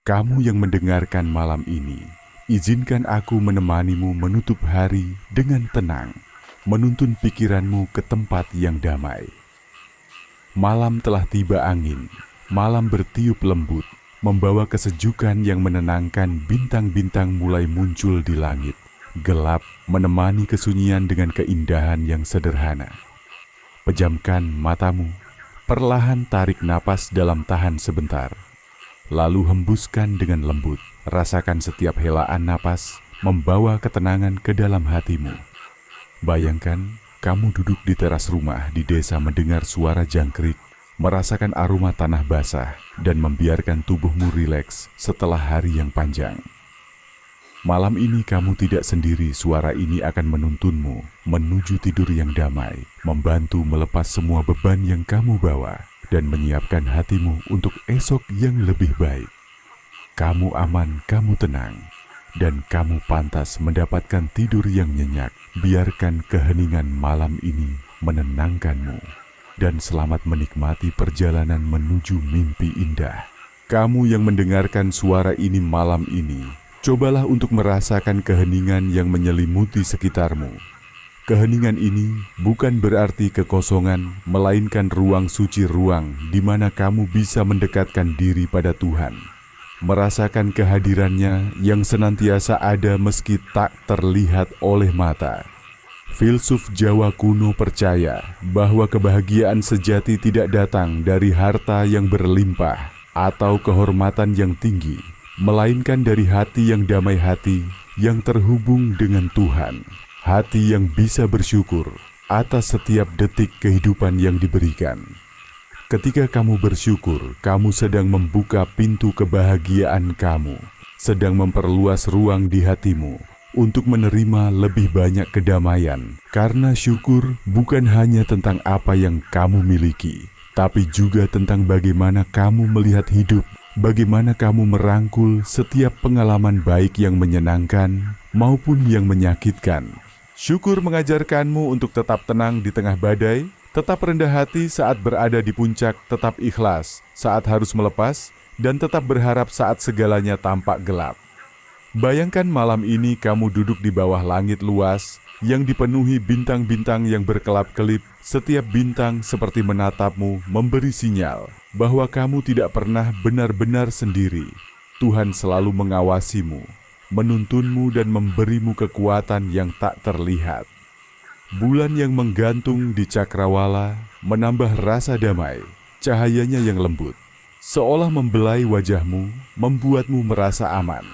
Kamu yang mendengarkan malam ini, izinkan aku menemanimu menutup hari dengan tenang, menuntun pikiranmu ke tempat yang damai. Malam telah tiba angin, malam bertiup lembut, membawa kesejukan yang menenangkan. Bintang-bintang mulai muncul di langit, gelap menemani kesunyian dengan keindahan yang sederhana. Pejamkan matamu, perlahan tarik napas dalam, tahan sebentar. Lalu hembuskan dengan lembut, rasakan setiap helaan napas membawa ketenangan ke dalam hatimu. Bayangkan kamu duduk di teras rumah di desa mendengar suara jangkrik, merasakan aroma tanah basah, dan membiarkan tubuhmu rileks setelah hari yang panjang. Malam ini kamu tidak sendiri, suara ini akan menuntunmu menuju tidur yang damai, membantu melepas semua beban yang kamu bawa, dan menyiapkan hatimu untuk esok yang lebih baik. Kamu aman, kamu tenang, dan kamu pantas mendapatkan tidur yang nyenyak. Biarkan keheningan malam ini menenangkanmu, dan selamat menikmati perjalanan menuju mimpi indah. Kamu yang mendengarkan suara ini malam ini, cobalah untuk merasakan keheningan yang menyelimuti sekitarmu. Keheningan ini bukan berarti kekosongan, melainkan ruang suci, ruang di mana kamu bisa mendekatkan diri pada Tuhan. Merasakan kehadirannya yang senantiasa ada meski tak terlihat oleh mata. Filsuf Jawa kuno percaya bahwa kebahagiaan sejati tidak datang dari harta yang berlimpah atau kehormatan yang tinggi, melainkan dari hati yang damai, hati yang terhubung dengan Tuhan. Hati yang bisa bersyukur atas setiap detik kehidupan yang diberikan. Ketika kamu bersyukur, kamu sedang membuka pintu kebahagiaan kamu, sedang memperluas ruang di hatimu untuk menerima lebih banyak kedamaian. Karena syukur bukan hanya tentang apa yang kamu miliki, tapi juga tentang bagaimana kamu melihat hidup, bagaimana kamu merangkul setiap pengalaman baik yang menyenangkan maupun yang menyakitkan. Syukur mengajarkanmu untuk tetap tenang di tengah badai, tetap rendah hati saat berada di puncak, tetap ikhlas saat harus melepas, dan tetap berharap saat segalanya tampak gelap. Bayangkan malam ini kamu duduk di bawah langit luas yang dipenuhi bintang-bintang yang berkelap-kelip. Setiap bintang seperti menatapmu, memberi sinyal bahwa kamu tidak pernah benar-benar sendiri. Tuhan selalu mengawasimu, menuntunmu, dan memberimu kekuatan yang tak terlihat. Bulan yang menggantung di cakrawala menambah rasa damai, cahayanya yang lembut, seolah membelai wajahmu, membuatmu merasa aman,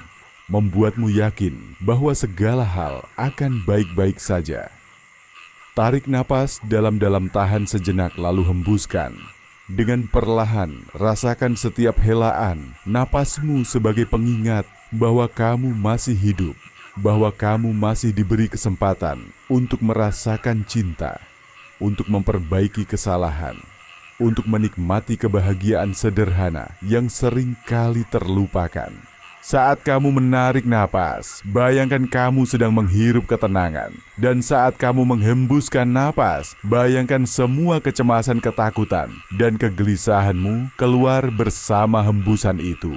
membuatmu yakin bahwa segala hal akan baik-baik saja. Tarik napas dalam-dalam, tahan sejenak, lalu hembuskan. Dengan perlahan, rasakan setiap helaan napasmu sebagai pengingat bahwa kamu masih hidup, bahwa kamu masih diberi kesempatan untuk merasakan cinta, untuk memperbaiki kesalahan, untuk menikmati kebahagiaan sederhana yang sering kali terlupakan. Saat kamu menarik napas, bayangkan kamu sedang menghirup ketenangan. Dan saat kamu menghembuskan napas, bayangkan semua kecemasan, ketakutan, dan kegelisahanmu keluar bersama hembusan itu.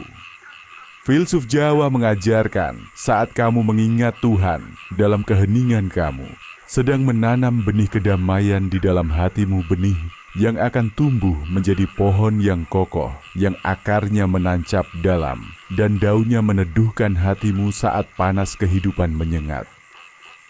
Filsuf Jawa mengajarkan saat kamu mengingat Tuhan dalam keheningan kamu, sedang menanam benih kedamaian di dalam hatimu, benih yang akan tumbuh menjadi pohon yang kokoh, yang akarnya menancap dalam, dan daunnya meneduhkan hatimu saat panas kehidupan menyengat.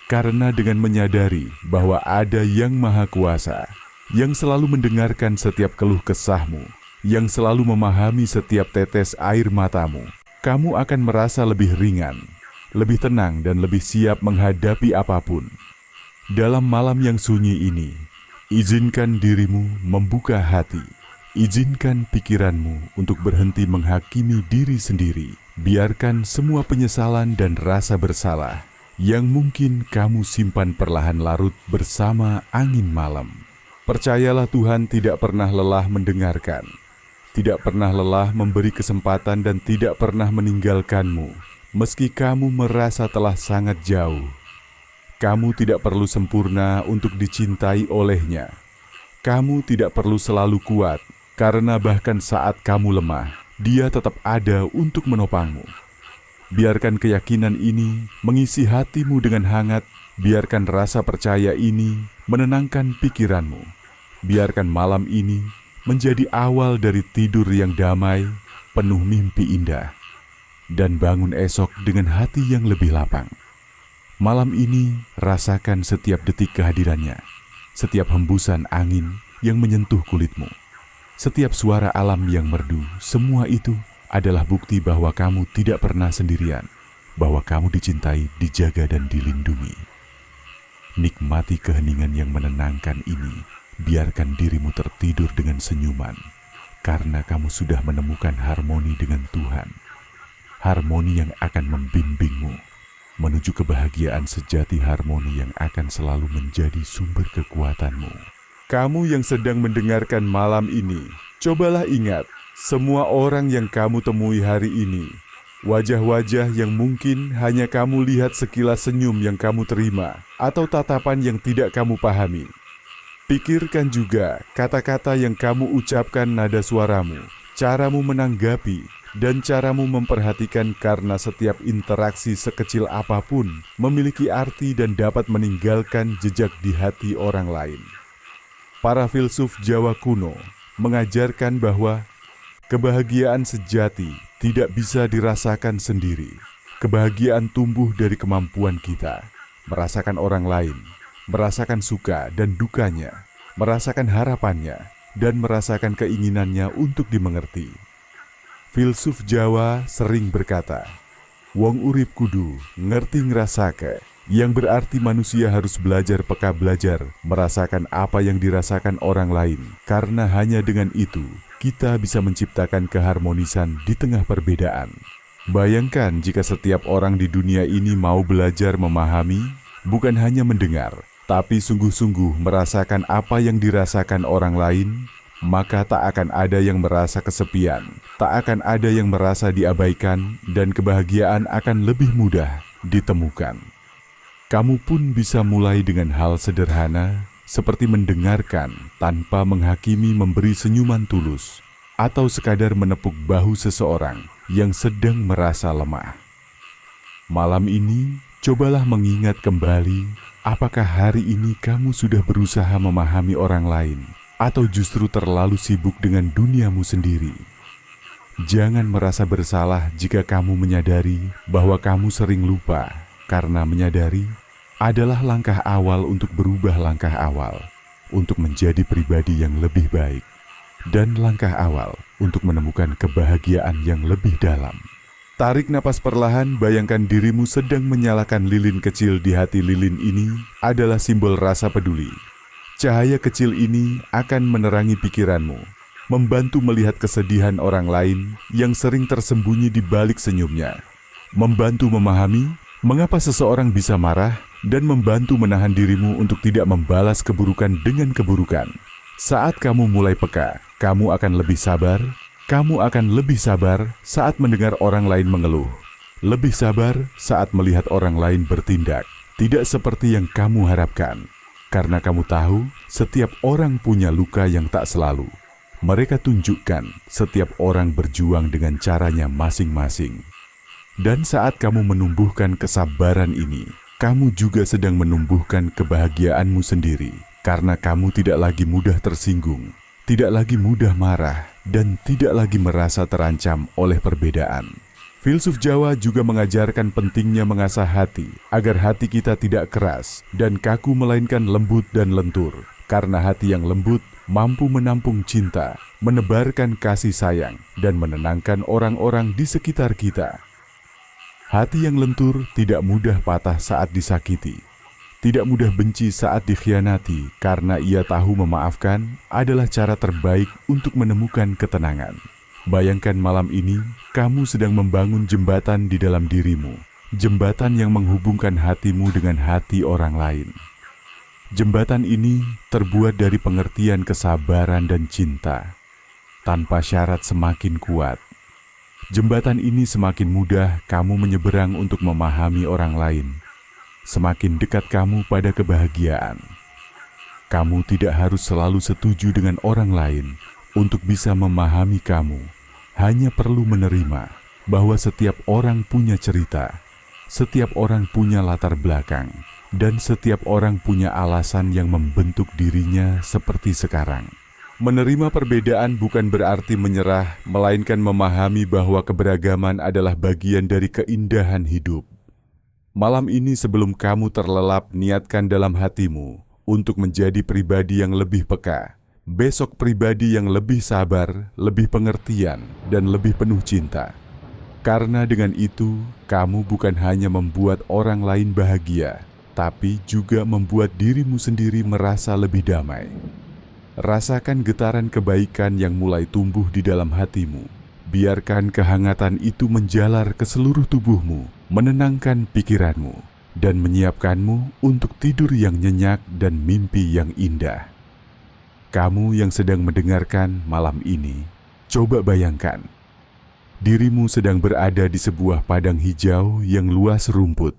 Karena dengan menyadari bahwa ada Yang Maha Kuasa, yang selalu mendengarkan setiap keluh kesahmu, yang selalu memahami setiap tetes air matamu, kamu akan merasa lebih ringan, lebih tenang, dan lebih siap menghadapi apapun. Dalam malam yang sunyi ini, izinkan dirimu membuka hati, izinkan pikiranmu untuk berhenti menghakimi diri sendiri. Biarkan semua penyesalan dan rasa bersalah yang mungkin kamu simpan perlahan larut bersama angin malam. Percayalah, Tuhan tidak pernah lelah mendengarkan, tidak pernah lelah memberi kesempatan, dan tidak pernah meninggalkanmu meski kamu merasa telah sangat jauh. Kamu tidak perlu sempurna untuk dicintai olehnya. Kamu tidak perlu selalu kuat, karena bahkan saat kamu lemah, Dia tetap ada untuk menopangmu. Biarkan keyakinan ini mengisi hatimu dengan hangat. Biarkan rasa percaya ini menenangkan pikiranmu. Biarkan malam ini menjadi awal dari tidur yang damai, penuh mimpi indah. Dan bangun esok dengan hati yang lebih lapang. Malam ini rasakan setiap detik kehadirannya. Setiap hembusan angin yang menyentuh kulitmu. Setiap suara alam yang merdu, semua itu adalah bukti bahwa kamu tidak pernah sendirian, bahwa kamu dicintai, dijaga, dan dilindungi. Nikmati keheningan yang menenangkan ini, biarkan dirimu tertidur dengan senyuman, karena kamu sudah menemukan harmoni dengan Tuhan. Harmoni yang akan membimbingmu menuju kebahagiaan sejati, harmoni yang akan selalu menjadi sumber kekuatanmu. Kamu yang sedang mendengarkan malam ini, cobalah ingat semua orang yang kamu temui hari ini. Wajah-wajah yang mungkin hanya kamu lihat sekilas senyum yang kamu terima atau tatapan yang tidak kamu pahami. Pikirkan juga kata-kata yang kamu ucapkan, nada suaramu, caramu menanggapi, dan caramu memperhatikan, karena setiap interaksi sekecil apapun memiliki arti dan dapat meninggalkan jejak di hati orang lain. Para filsuf Jawa kuno mengajarkan bahwa kebahagiaan sejati tidak bisa dirasakan sendiri. Kebahagiaan tumbuh dari kemampuan kita merasakan orang lain, merasakan suka dan dukanya, merasakan harapannya, dan merasakan keinginannya untuk dimengerti. Filsuf Jawa sering berkata, "Wong urip kudu ngerti ngrasake," yang berarti manusia harus belajar peka, belajar merasakan apa yang dirasakan orang lain, karena hanya dengan itu kita bisa menciptakan keharmonisan di tengah perbedaan. Bayangkan jika setiap orang di dunia ini mau belajar memahami, bukan hanya mendengar, tapi sungguh-sungguh merasakan apa yang dirasakan orang lain, maka tak akan ada yang merasa kesepian, tak akan ada yang merasa diabaikan, dan kebahagiaan akan lebih mudah ditemukan. Kamu pun bisa mulai dengan hal sederhana, seperti mendengarkan tanpa menghakimi, memberi senyuman tulus, atau sekadar menepuk bahu seseorang yang sedang merasa lemah. Malam ini, cobalah mengingat kembali, apakah hari ini kamu sudah berusaha memahami orang lain, atau justru terlalu sibuk dengan duniamu sendiri. Jangan merasa bersalah jika kamu menyadari bahwa kamu sering lupa, karena menyadari adalah langkah awal untuk berubah, langkah awal untuk menjadi pribadi yang lebih baik, dan langkah awal untuk menemukan kebahagiaan yang lebih dalam. Tarik napas perlahan, bayangkan dirimu sedang menyalakan lilin kecil. Di hati lilin ini adalah simbol rasa peduli. Cahaya kecil ini akan menerangi pikiranmu, membantu melihat kesedihan orang lain yang sering tersembunyi di balik senyumnya, membantu memahami mengapa seseorang bisa marah, dan membantu menahan dirimu untuk tidak membalas keburukan dengan keburukan. Saat kamu mulai peka, kamu akan lebih sabar. Kamu akan lebih sabar saat mendengar orang lain mengeluh. Lebih sabar saat melihat orang lain bertindak tidak seperti yang kamu harapkan. Karena kamu tahu, setiap orang punya luka yang tak selalu mereka tunjukkan. Setiap orang berjuang dengan caranya masing-masing. Dan saat kamu menumbuhkan kesabaran ini, kamu juga sedang menumbuhkan kebahagiaanmu sendiri, karena kamu tidak lagi mudah tersinggung, tidak lagi mudah marah, dan tidak lagi merasa terancam oleh perbedaan. Filsuf Jawa juga mengajarkan pentingnya mengasah hati, agar hati kita tidak keras dan kaku, melainkan lembut dan lentur, karena hati yang lembut mampu menampung cinta, menebarkan kasih sayang, dan menenangkan orang-orang di sekitar kita. Hati yang lentur tidak mudah patah saat disakiti, tidak mudah benci saat dikhianati, karena ia tahu memaafkan adalah cara terbaik untuk menemukan ketenangan. Bayangkan malam ini, kamu sedang membangun jembatan di dalam dirimu, jembatan yang menghubungkan hatimu dengan hati orang lain. Jembatan ini terbuat dari pengertian, kesabaran, dan cinta, tanpa syarat semakin kuat. Jembatan ini semakin mudah kamu menyeberang untuk memahami orang lain. Semakin dekat kamu pada kebahagiaan. Kamu tidak harus selalu setuju dengan orang lain untuk bisa memahami kamu, hanya perlu menerima bahwa setiap orang punya cerita, setiap orang punya latar belakang, dan setiap orang punya alasan yang membentuk dirinya seperti sekarang. Menerima perbedaan bukan berarti menyerah, melainkan memahami bahwa keberagaman adalah bagian dari keindahan hidup. Malam ini sebelum kamu terlelap, niatkan dalam hatimu untuk menjadi pribadi yang lebih peka. Besok pribadi yang lebih sabar, lebih pengertian, dan lebih penuh cinta. Karena dengan itu, kamu bukan hanya membuat orang lain bahagia, tapi juga membuat dirimu sendiri merasa lebih damai. Rasakan getaran kebaikan yang mulai tumbuh di dalam hatimu. Biarkan kehangatan itu menjalar ke seluruh tubuhmu, menenangkan pikiranmu, dan menyiapkanmu untuk tidur yang nyenyak dan mimpi yang indah. Kamu yang sedang mendengarkan malam ini, coba bayangkan, dirimu sedang berada di sebuah padang hijau yang luas rumput,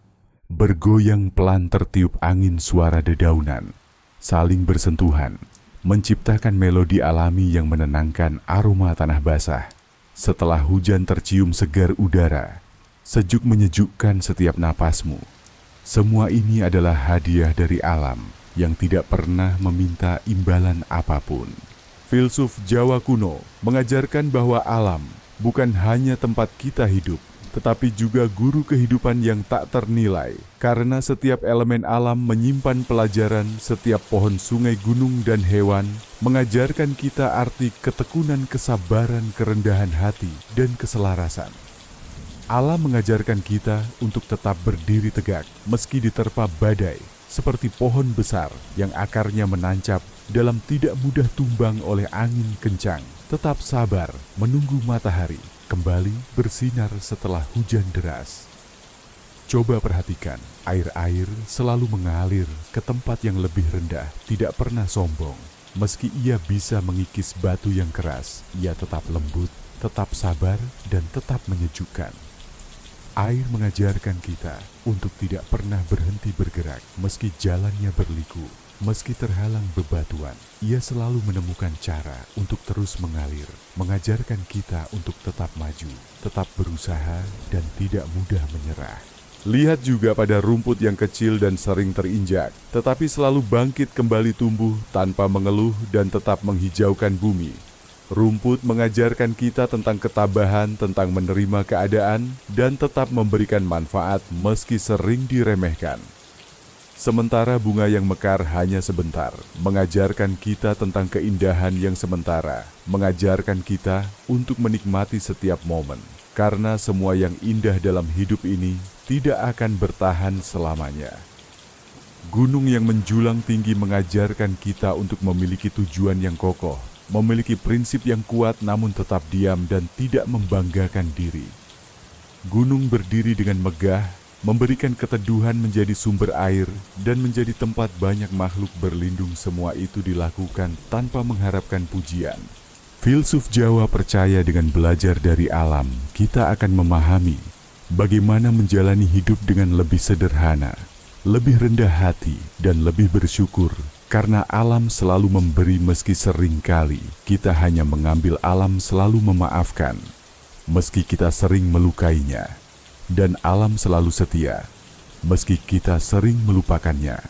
bergoyang pelan tertiup angin suara dedaunan, saling bersentuhan, menciptakan melodi alami yang menenangkan aroma tanah basah. Setelah hujan tercium segar udara, sejuk menyejukkan setiap napasmu. Semua ini adalah hadiah dari alam yang tidak pernah meminta imbalan apapun. Filsuf Jawa kuno mengajarkan bahwa alam bukan hanya tempat kita hidup, tetapi juga guru kehidupan yang tak ternilai. Karena setiap elemen alam menyimpan pelajaran, setiap pohon, sungai, gunung, dan hewan mengajarkan kita arti ketekunan, kesabaran, kerendahan hati, dan keselarasan. Alam mengajarkan kita untuk tetap berdiri tegak meski diterpa badai, seperti pohon besar yang akarnya menancap dalam tidak mudah tumbang oleh angin kencang. Tetap sabar menunggu matahari kembali bersinar setelah hujan deras. Coba perhatikan, air-air selalu mengalir ke tempat yang lebih rendah, tidak pernah sombong. Meski ia bisa mengikis batu yang keras, ia tetap lembut, tetap sabar, dan tetap menyejukkan. Air mengajarkan kita untuk tidak pernah berhenti bergerak, meski jalannya berliku, meski terhalang bebatuan. Ia selalu menemukan cara untuk terus mengalir, mengajarkan kita untuk tetap maju, tetap berusaha, dan tidak mudah menyerah. Lihat juga pada rumput yang kecil dan sering terinjak, tetapi selalu bangkit kembali tumbuh tanpa mengeluh dan tetap menghijaukan bumi. Rumput mengajarkan kita tentang ketabahan, tentang menerima keadaan, dan tetap memberikan manfaat meski sering diremehkan. Sementara bunga yang mekar hanya sebentar, mengajarkan kita tentang keindahan yang sementara, mengajarkan kita untuk menikmati setiap momen. Karena semua yang indah dalam hidup ini tidak akan bertahan selamanya. Gunung yang menjulang tinggi mengajarkan kita untuk memiliki tujuan yang kokoh, memiliki prinsip yang kuat namun tetap diam dan tidak membanggakan diri. Gunung berdiri dengan megah, memberikan keteduhan menjadi sumber air dan menjadi tempat banyak makhluk berlindung. Semua itu dilakukan tanpa mengharapkan pujian. Filsuf Jawa percaya dengan belajar dari alam, kita akan memahami bagaimana menjalani hidup dengan lebih sederhana, lebih rendah hati, dan lebih bersyukur. Karena alam selalu memberi meski seringkali kita hanya mengambil. Alam selalu memaafkan meski kita sering melukainya. Dan alam selalu setia meski kita sering melupakannya.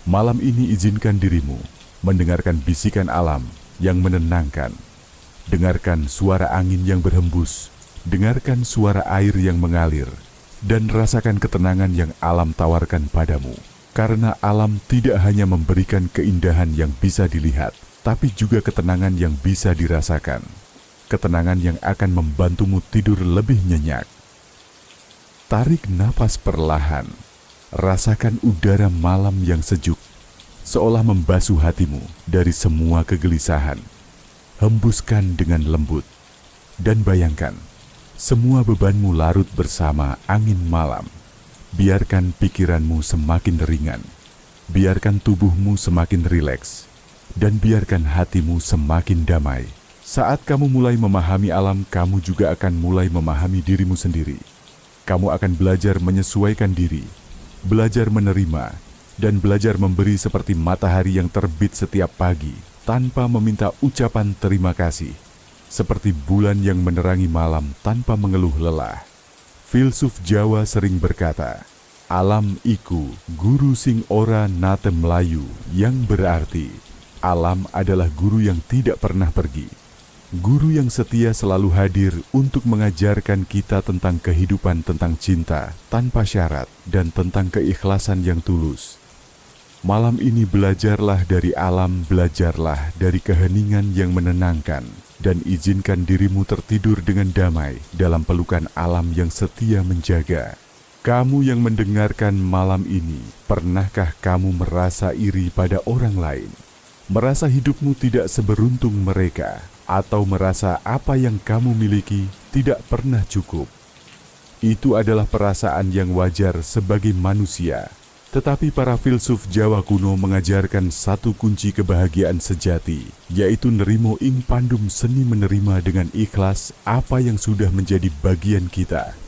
Malam ini izinkan dirimu mendengarkan bisikan alam yang menenangkan. Dengarkan suara angin yang berhembus, dengarkan suara air yang mengalir, dan rasakan ketenangan yang alam tawarkan padamu. Karena alam tidak hanya memberikan keindahan yang bisa dilihat, tapi juga ketenangan yang bisa dirasakan. Ketenangan yang akan membantumu tidur lebih nyenyak. Tarik napas perlahan, rasakan udara malam yang sejuk, seolah membasuh hatimu dari semua kegelisahan. Hembuskan dengan lembut, dan bayangkan, semua bebanmu larut bersama angin malam. Biarkan pikiranmu semakin ringan, biarkan tubuhmu semakin rileks, dan biarkan hatimu semakin damai. Saat kamu mulai memahami alam, kamu juga akan mulai memahami dirimu sendiri. Kamu akan belajar menyesuaikan diri, belajar menerima, dan belajar memberi seperti matahari yang terbit setiap pagi tanpa meminta ucapan terima kasih. seperti bulan yang menerangi malam tanpa mengeluh lelah. Filsuf Jawa sering berkata, alam iku guru sing ora nate mlayu, yang berarti alam adalah guru yang tidak pernah pergi. Guru yang setia selalu hadir untuk mengajarkan kita tentang kehidupan, tentang cinta tanpa syarat, dan tentang keikhlasan yang tulus. Malam ini belajarlah dari alam, belajarlah dari keheningan yang menenangkan, dan izinkan dirimu tertidur dengan damai dalam pelukan alam yang setia menjaga. Kamu yang mendengarkan malam ini, pernahkah kamu merasa iri pada orang lain? Merasa hidupmu tidak seberuntung mereka? Atau merasa apa yang kamu miliki tidak pernah cukup? Itu adalah perasaan yang wajar sebagai manusia. Tetapi para filsuf Jawa kuno mengajarkan satu kunci kebahagiaan sejati, yaitu nerimo ing pandum, seni menerima dengan ikhlas apa yang sudah menjadi bagian kita.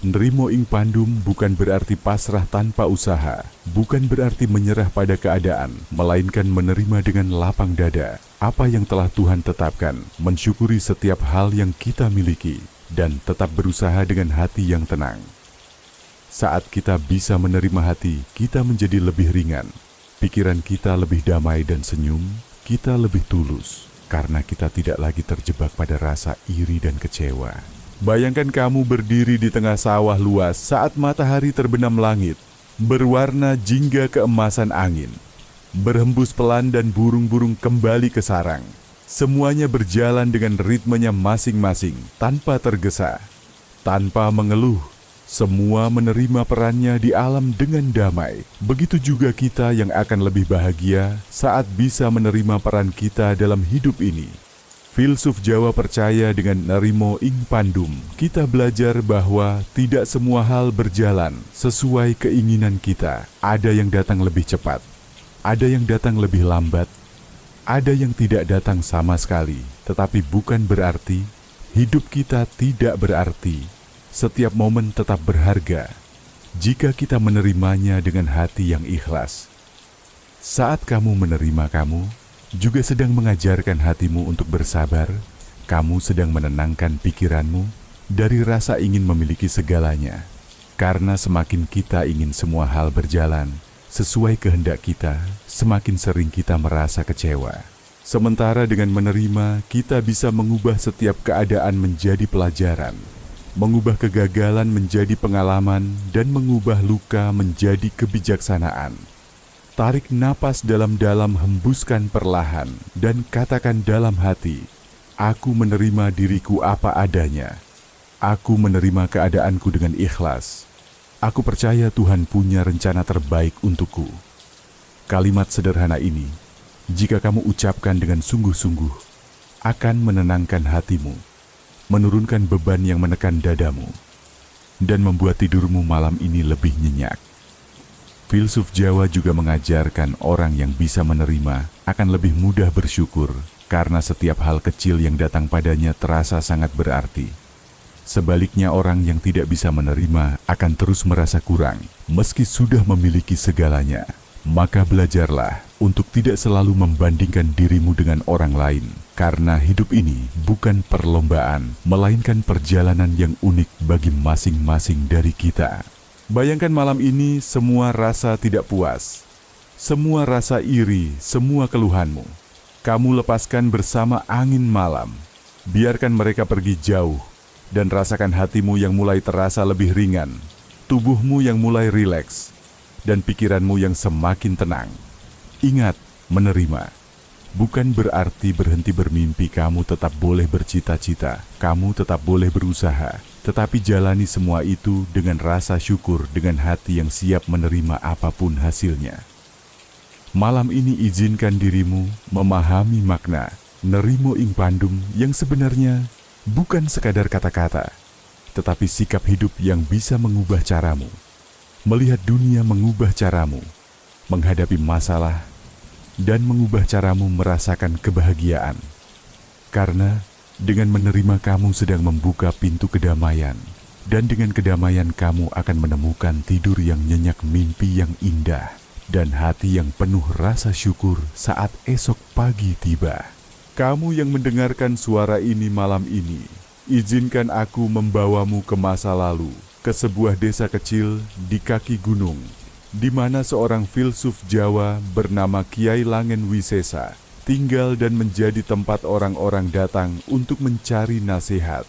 Nerimo ing pandum bukan berarti pasrah tanpa usaha, bukan berarti menyerah pada keadaan, melainkan menerima dengan lapang dada apa yang telah Tuhan tetapkan, mensyukuri setiap hal yang kita miliki, dan tetap berusaha dengan hati yang tenang. Saat kita bisa menerima hati, kita menjadi lebih ringan, pikiran kita lebih damai dan senyum, kita lebih tulus, karena kita tidak lagi terjebak pada rasa iri dan kecewa. Bayangkan kamu berdiri di tengah sawah luas saat matahari terbenam langit, berwarna jingga keemasan angin. Berhembus pelan dan burung-burung kembali ke sarang. Semuanya berjalan dengan ritmenya masing-masing, tanpa tergesa, tanpa mengeluh. Semua menerima perannya di alam dengan damai. Begitu juga kita yang akan lebih bahagia saat bisa menerima peran kita dalam hidup ini. Filsuf Jawa percaya dengan nerimo ing pandum, kita belajar bahwa tidak semua hal berjalan sesuai keinginan kita. Ada yang datang lebih cepat, ada yang datang lebih lambat, ada yang tidak datang sama sekali. Tetapi bukan berarti hidup kita tidak berarti. Setiap momen tetap berharga jika kita menerimanya dengan hati yang ikhlas. Saat kamu menerima, kamu juga sedang mengajarkan hatimu untuk bersabar. Kamu sedang menenangkan pikiranmu dari rasa ingin memiliki segalanya. Karena semakin kita ingin semua hal berjalan sesuai kehendak kita, semakin sering kita merasa kecewa. Sementara dengan menerima, kita bisa mengubah setiap keadaan menjadi pelajaran, mengubah kegagalan menjadi pengalaman, dan mengubah luka menjadi kebijaksanaan. Tarik napas dalam-dalam, hembuskan perlahan, dan katakan dalam hati, aku menerima diriku apa adanya. Aku menerima keadaanku dengan ikhlas. Aku percaya Tuhan punya rencana terbaik untukku. Kalimat sederhana ini, jika kamu ucapkan dengan sungguh-sungguh, akan menenangkan hatimu, menurunkan beban yang menekan dadamu, dan membuat tidurmu malam ini lebih nyenyak. Filsuf Jawa juga mengajarkan orang yang bisa menerima akan lebih mudah bersyukur karena setiap hal kecil yang datang padanya terasa sangat berarti. Sebaliknya, orang yang tidak bisa menerima akan terus merasa kurang meski sudah memiliki segalanya. Maka belajarlah untuk tidak selalu membandingkan dirimu dengan orang lain, karena hidup ini bukan perlombaan, melainkan perjalanan yang unik bagi masing-masing dari kita. Bayangkan malam ini semua rasa tidak puas, semua rasa iri, semua keluhanmu. Kamu lepaskan bersama angin malam. Biarkan mereka pergi jauh dan rasakan hatimu yang mulai terasa lebih ringan, tubuhmu yang mulai rileks, dan pikiranmu yang semakin tenang. Ingat, menerima bukan berarti berhenti bermimpi. Kamu tetap boleh bercita-cita, kamu tetap boleh berusaha. Tetapi jalani semua itu dengan rasa syukur, dengan hati yang siap menerima apapun hasilnya. Malam ini izinkan dirimu memahami makna nerimo ing pandum yang sebenarnya bukan sekadar kata-kata, tetapi sikap hidup yang bisa mengubah caramu, melihat dunia, mengubah caramu, menghadapi masalah, dan mengubah caramu merasakan kebahagiaan. Karena dengan menerima, kamu sedang membuka pintu kedamaian, dan dengan kedamaian kamu akan menemukan tidur yang nyenyak, mimpi yang indah, dan hati yang penuh rasa syukur saat esok pagi tiba. Kamu yang mendengarkan suara ini malam ini, izinkan aku membawamu ke masa lalu, ke sebuah desa kecil di kaki gunung, di mana seorang filsuf Jawa bernama Kiai Langen Wisesa tinggal dan menjadi tempat orang-orang datang untuk mencari nasihat.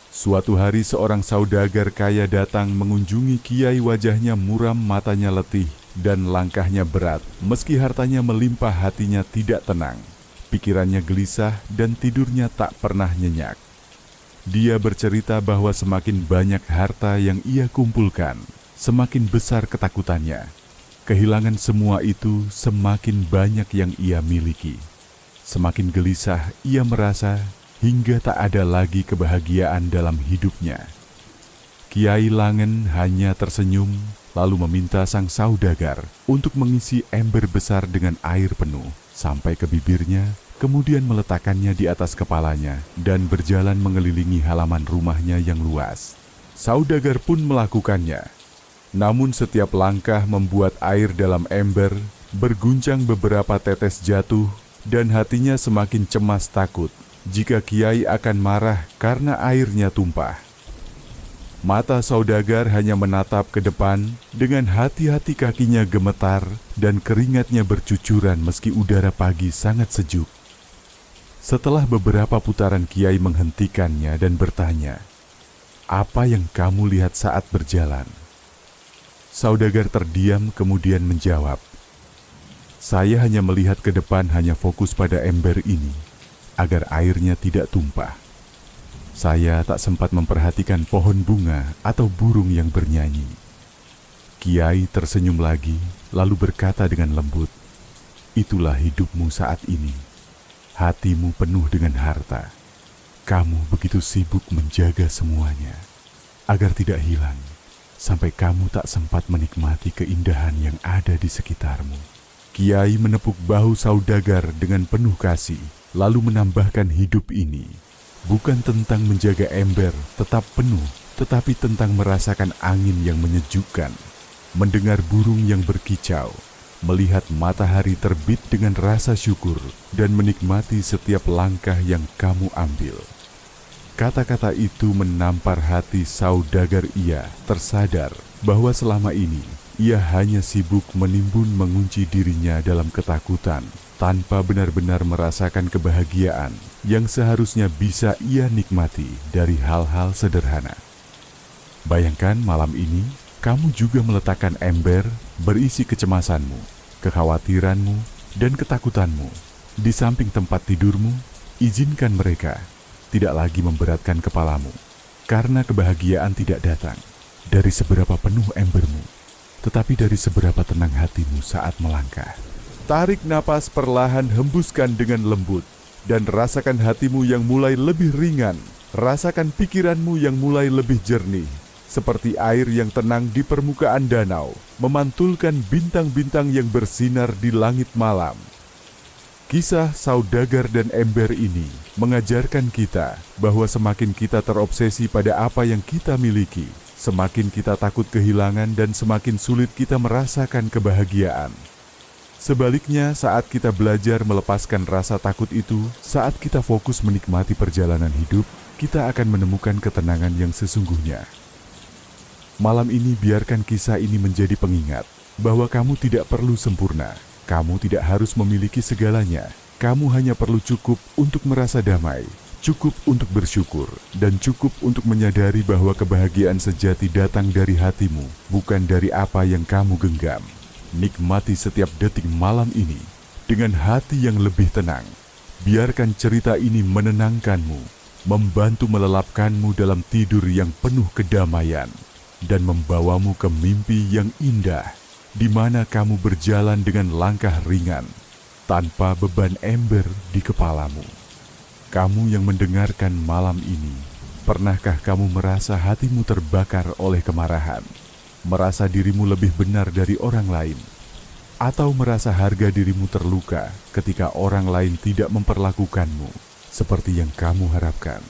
Suatu hari seorang saudagar kaya datang mengunjungi Kiai, wajahnya muram, matanya letih, dan langkahnya berat. Meski hartanya melimpah, hatinya tidak tenang. Pikirannya gelisah dan tidurnya tak pernah nyenyak. Dia bercerita bahwa semakin banyak harta yang ia kumpulkan, semakin besar ketakutannya. Kehilangan semua itu, semakin banyak yang ia miliki. Semakin gelisah ia merasa, hingga tak ada lagi kebahagiaan dalam hidupnya. Kiai Langen hanya tersenyum, lalu meminta sang saudagar untuk mengisi ember besar dengan air penuh sampai ke bibirnya, kemudian meletakkannya di atas kepalanya dan berjalan mengelilingi halaman rumahnya yang luas. Saudagar pun melakukannya. Namun setiap langkah membuat air dalam ember berguncang, beberapa tetes jatuh, dan hatinya semakin cemas takut jika Kiai akan marah karena airnya tumpah. Mata saudagar hanya menatap ke depan, dengan hati-hati kakinya gemetar dan keringatnya bercucuran meski udara pagi sangat sejuk. Setelah beberapa putaran, Kiai menghentikannya dan bertanya, "Apa yang kamu lihat saat berjalan?" Saudagar terdiam kemudian menjawab, "Saya hanya melihat ke depan, hanya fokus pada ember ini, agar airnya tidak tumpah. Saya tak sempat memperhatikan pohon bunga atau burung yang bernyanyi." Kiai tersenyum lagi, lalu berkata dengan lembut, "Itulah hidupmu saat ini. Hatimu penuh dengan harta. Kamu begitu sibuk menjaga semuanya, agar tidak hilang, sampai kamu tak sempat menikmati keindahan yang ada di sekitarmu." Kiai menepuk bahu saudagar dengan penuh kasih, lalu menambahkan, "Hidup ini bukan tentang menjaga ember tetap penuh, tetapi tentang merasakan angin yang menyejukkan, mendengar burung yang berkicau, melihat matahari terbit dengan rasa syukur, dan menikmati setiap langkah yang kamu ambil." Kata-kata itu menampar hati saudagar. Ia tersadar bahwa selama ini ia hanya sibuk menimbun mengunci dirinya dalam ketakutan, tanpa benar-benar merasakan kebahagiaan yang seharusnya bisa ia nikmati dari hal-hal sederhana. Bayangkan malam ini kamu juga meletakkan ember berisi kecemasanmu, kekhawatiranmu, dan ketakutanmu di samping tempat tidurmu. Izinkan mereka tidak lagi memberatkan kepalamu, karena kebahagiaan tidak datang dari seberapa penuh embermu, tetapi dari seberapa tenang hatimu saat melangkah. Tarik napas perlahan, hembuskan dengan lembut, dan rasakan hatimu yang mulai lebih ringan. Rasakan pikiranmu yang mulai lebih jernih, seperti air yang tenang di permukaan danau, memantulkan bintang-bintang yang bersinar di langit malam. Kisah saudagar dan ember ini mengajarkan kita bahwa semakin kita terobsesi pada apa yang kita miliki, semakin kita takut kehilangan dan semakin sulit kita merasakan kebahagiaan. Sebaliknya, saat kita belajar melepaskan rasa takut itu, saat kita fokus menikmati perjalanan hidup, kita akan menemukan ketenangan yang sesungguhnya. Malam ini biarkan kisah ini menjadi pengingat bahwa kamu tidak perlu sempurna, kamu tidak harus memiliki segalanya, kamu hanya perlu cukup untuk merasa damai, cukup untuk bersyukur, dan cukup untuk menyadari bahwa kebahagiaan sejati datang dari hatimu, bukan dari apa yang kamu genggam. Nikmati setiap detik malam ini dengan hati yang lebih tenang. Biarkan cerita ini menenangkanmu, membantu melelapkanmu dalam tidur yang penuh kedamaian, dan membawamu ke mimpi yang indah, di mana kamu berjalan dengan langkah ringan, tanpa beban ember di kepalamu. Kamu yang mendengarkan malam ini, pernahkah kamu merasa hatimu terbakar oleh kemarahan? Merasa dirimu lebih benar dari orang lain? Atau merasa harga dirimu terluka ketika orang lain tidak memperlakukanmu seperti yang kamu harapkan?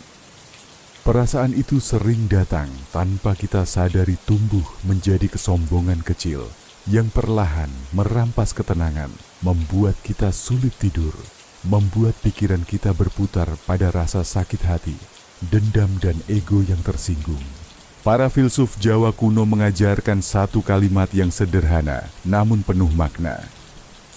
Perasaan itu sering datang tanpa kita sadari, tumbuh menjadi kesombongan kecil yang perlahan merampas ketenangan, membuat kita sulit tidur, membuat pikiran kita berputar pada rasa sakit hati, dendam dan ego yang tersinggung. Para filsuf Jawa kuno mengajarkan satu kalimat yang sederhana namun penuh makna.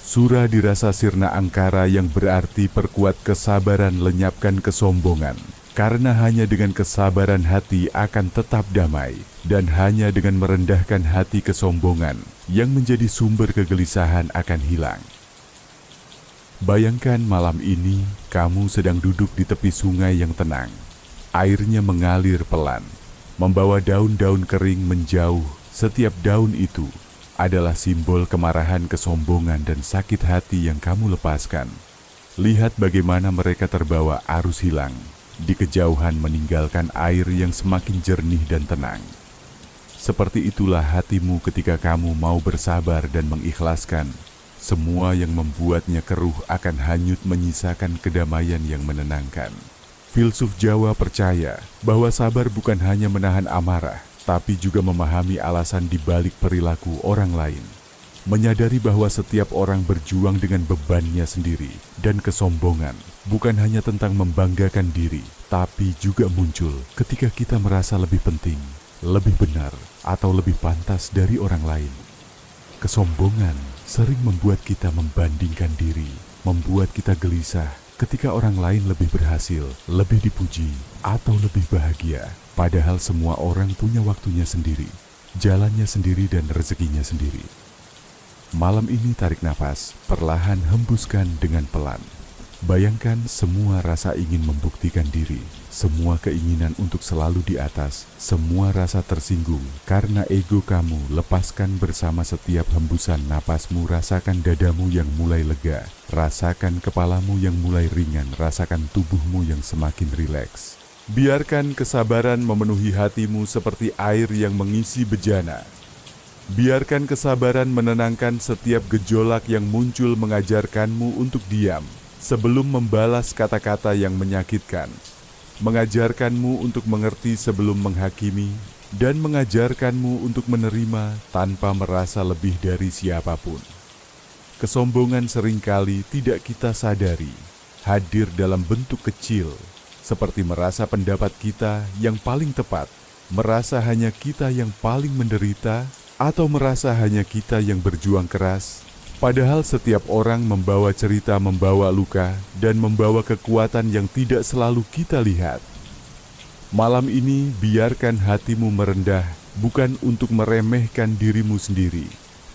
Sura dirasa sirna angkara, yang berarti perkuat kesabaran, lenyapkan kesombongan. Karena hanya dengan kesabaran hati akan tetap damai, dan hanya dengan merendahkan hati kesombongan yang menjadi sumber kegelisahan akan hilang. Bayangkan malam ini kamu sedang duduk di tepi sungai yang tenang. Airnya mengalir pelan, membawa daun-daun kering menjauh. Setiap daun itu adalah simbol kemarahan, kesombongan, dan sakit hati yang kamu lepaskan. Lihat bagaimana mereka terbawa arus hilang. Di kejauhan meninggalkan air yang semakin jernih dan tenang. Seperti itulah hatimu ketika kamu mau bersabar dan mengikhlaskan. Semua yang membuatnya keruh akan hanyut, menyisakan kedamaian yang menenangkan. Filsuf Jawa percaya bahwa sabar bukan hanya menahan amarah, tapi juga memahami alasan di balik perilaku orang lain. Menyadari bahwa setiap orang berjuang dengan bebannya sendiri, dan kesombongan bukan hanya tentang membanggakan diri, tapi juga muncul ketika kita merasa lebih penting, lebih benar, atau lebih pantas dari orang lain. Kesombongan sering membuat kita membandingkan diri, membuat kita gelisah ketika orang lain lebih berhasil, lebih dipuji, atau lebih bahagia. Padahal semua orang punya waktunya sendiri, jalannya sendiri, dan rezekinya sendiri. Malam ini tarik nafas, perlahan hembuskan dengan pelan. Bayangkan semua rasa ingin membuktikan diri, semua keinginan untuk selalu di atas, semua rasa tersinggung karena ego kamu. Lepaskan bersama setiap hembusan napasmu. Rasakan dadamu yang mulai lega, rasakan kepalamu yang mulai ringan, rasakan tubuhmu yang semakin rileks. Biarkan kesabaran memenuhi hatimu seperti air yang mengisi bejana. Biarkan kesabaran menenangkan setiap gejolak yang muncul, mengajarkanmu untuk diam sebelum membalas kata-kata yang menyakitkan, mengajarkanmu untuk mengerti sebelum menghakimi, dan mengajarkanmu untuk menerima tanpa merasa lebih dari siapapun. Kesombongan seringkali tidak kita sadari, hadir dalam bentuk kecil, seperti merasa pendapat kita yang paling tepat, merasa hanya kita yang paling menderita, atau merasa hanya kita yang berjuang keras. Padahal setiap orang membawa cerita, membawa luka, dan membawa kekuatan yang tidak selalu kita lihat. Malam ini biarkan hatimu merendah, bukan untuk meremehkan dirimu sendiri,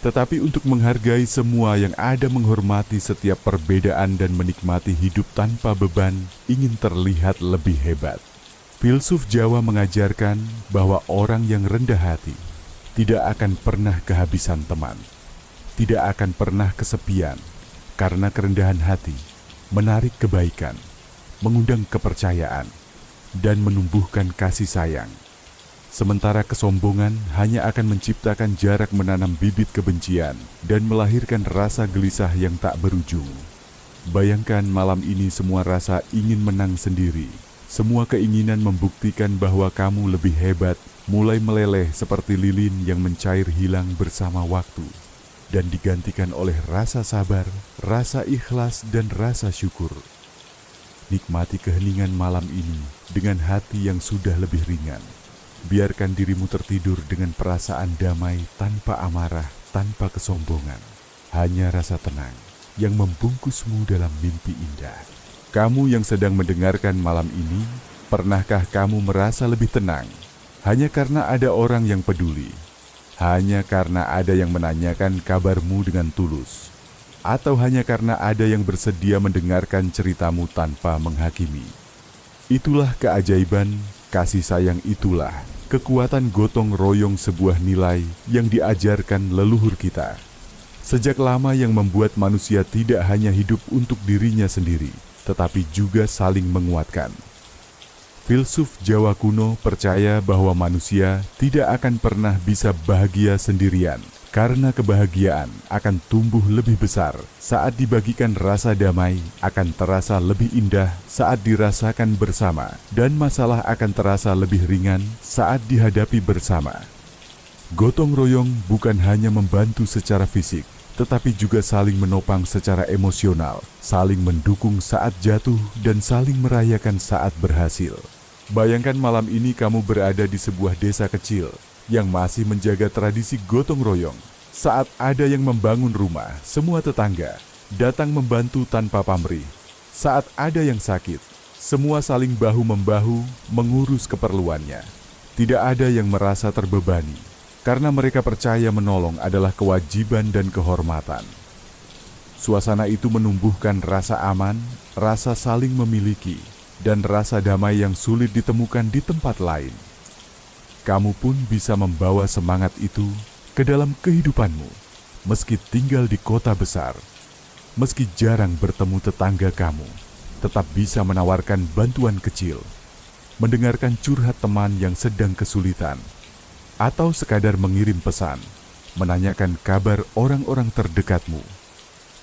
tetapi untuk menghargai semua yang ada, menghormati setiap perbedaan, dan menikmati hidup tanpa beban, ingin terlihat lebih hebat. Filsuf Jawa mengajarkan bahwa orang yang rendah hati tidak akan pernah kehabisan teman, tidak akan pernah kesepian, karena kerendahan hati menarik kebaikan, mengundang kepercayaan, dan menumbuhkan kasih sayang. Sementara kesombongan hanya akan menciptakan jarak, menanam bibit kebencian, dan melahirkan rasa gelisah yang tak berujung. Bayangkan malam ini semua rasa ingin menang sendiri, semua keinginan membuktikan bahwa kamu lebih hebat, mulai meleleh seperti lilin yang mencair hilang bersama waktu, dan digantikan oleh rasa sabar, rasa ikhlas, dan rasa syukur. Nikmati keheningan malam ini dengan hati yang sudah lebih ringan. Biarkan dirimu tertidur dengan perasaan damai, tanpa amarah, tanpa kesombongan. Hanya rasa tenang yang membungkusmu dalam mimpi indah. Kamu yang sedang mendengarkan malam ini, pernahkah kamu merasa lebih tenang hanya karena ada orang yang peduli, hanya karena ada yang menanyakan kabarmu dengan tulus, atau hanya karena ada yang bersedia mendengarkan ceritamu tanpa menghakimi? Itulah keajaiban kasih sayang, itulah kekuatan gotong royong, sebuah nilai yang diajarkan leluhur kita sejak lama, yang membuat manusia tidak hanya hidup untuk dirinya sendiri, tetapi juga saling menguatkan. Filsuf Jawa kuno percaya bahwa manusia tidak akan pernah bisa bahagia sendirian, karena kebahagiaan akan tumbuh lebih besar saat dibagikan. Rasa damai akan terasa lebih indah saat dirasakan bersama, dan masalah akan terasa lebih ringan saat dihadapi bersama. Gotong royong bukan hanya membantu secara fisik, tetapi juga saling menopang secara emosional, saling mendukung saat jatuh, dan saling merayakan saat berhasil. Bayangkan malam ini kamu berada di sebuah desa kecil yang masih menjaga tradisi gotong royong. Saat ada yang membangun rumah, semua tetangga datang membantu tanpa pamrih. Saat ada yang sakit, semua saling bahu-membahu mengurus keperluannya. Tidak ada yang merasa terbebani, karena mereka percaya menolong adalah kewajiban dan kehormatan. Suasana itu menumbuhkan rasa aman, rasa saling memiliki, dan rasa damai yang sulit ditemukan di tempat lain. Kamu pun bisa membawa semangat itu ke dalam kehidupanmu, meski tinggal di kota besar, meski jarang bertemu tetangga kamu, tetap bisa menawarkan bantuan kecil, mendengarkan curhat teman yang sedang kesulitan, atau sekadar mengirim pesan, menanyakan kabar orang-orang terdekatmu.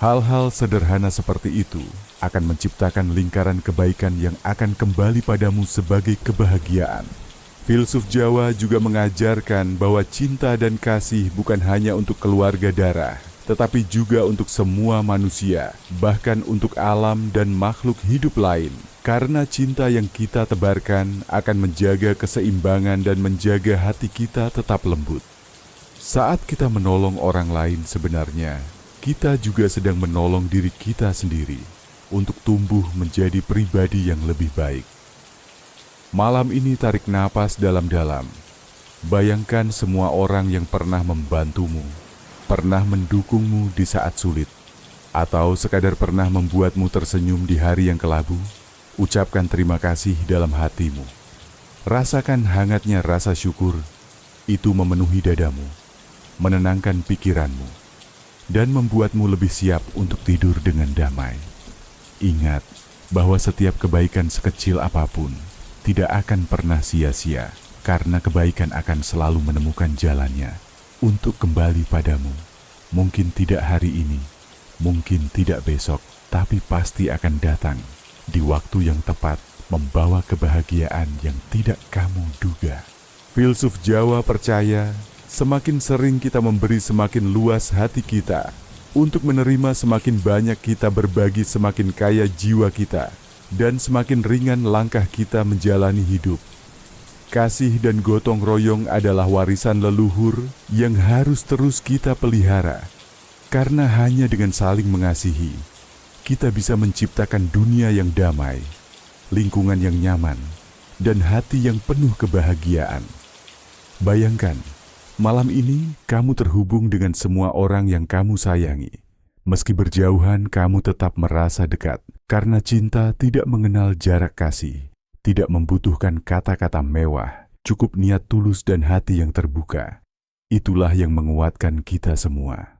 Hal-hal sederhana seperti itu akan menciptakan lingkaran kebaikan yang akan kembali padamu sebagai kebahagiaan. Filsuf Jawa juga mengajarkan bahwa cinta dan kasih bukan hanya untuk keluarga darah, tetapi juga untuk semua manusia, bahkan untuk alam dan makhluk hidup lain. Karena cinta yang kita tebarkan akan menjaga keseimbangan dan menjaga hati kita tetap lembut. Saat kita menolong orang lain, sebenarnya kita juga sedang menolong diri kita sendiri untuk tumbuh menjadi pribadi yang lebih baik. Malam ini tarik napas dalam-dalam. Bayangkan semua orang yang pernah membantumu, pernah mendukungmu di saat sulit, atau sekadar pernah membuatmu tersenyum di hari yang kelabu. Ucapkan terima kasih dalam hatimu. Rasakan hangatnya rasa syukur. Itu memenuhi dadamu, menenangkan pikiranmu, dan membuatmu lebih siap untuk tidur dengan damai. Ingat bahwa setiap kebaikan sekecil apapun tidak akan pernah sia-sia, karena kebaikan akan selalu menemukan jalannya untuk kembali padamu. Mungkin tidak hari ini, mungkin tidak besok, tapi pasti akan datang di waktu yang tepat, membawa kebahagiaan yang tidak kamu duga. Filsuf Jawa percaya, semakin sering kita memberi, semakin luas hati kita. Untuk menerima, semakin banyak kita berbagi, semakin kaya jiwa kita, dan semakin ringan langkah kita menjalani hidup. Kasih dan gotong royong adalah warisan leluhur yang harus terus kita pelihara. Karena hanya dengan saling mengasihi, kita bisa menciptakan dunia yang damai, lingkungan yang nyaman, dan hati yang penuh kebahagiaan. Bayangkan, malam ini kamu terhubung dengan semua orang yang kamu sayangi. Meski berjauhan, kamu tetap merasa dekat, karena cinta tidak mengenal jarak kasih, tidak membutuhkan kata-kata mewah, cukup niat tulus dan hati yang terbuka. Itulah yang menguatkan kita semua.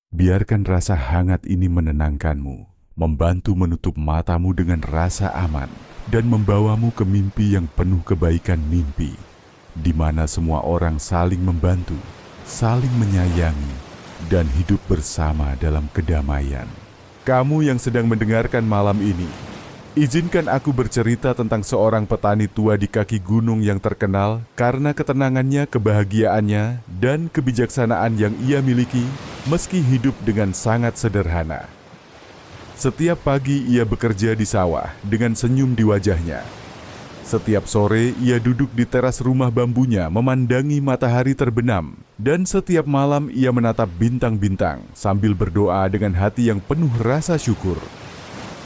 Biarkan rasa hangat ini menenangkanmu, membantu menutup matamu dengan rasa aman, dan membawamu ke mimpi yang penuh kebaikan, mimpi di mana semua orang saling membantu, saling menyayangi, dan hidup bersama dalam kedamaian. Kamu yang sedang mendengarkan malam ini, izinkan aku bercerita tentang seorang petani tua di kaki gunung yang terkenal karena ketenangannya, kebahagiaannya, dan kebijaksanaan yang ia miliki meski hidup dengan sangat sederhana. Setiap pagi ia bekerja di sawah dengan senyum di wajahnya. Setiap sore ia duduk di teras rumah bambunya memandangi matahari terbenam, dan setiap malam ia menatap bintang-bintang sambil berdoa dengan hati yang penuh rasa syukur.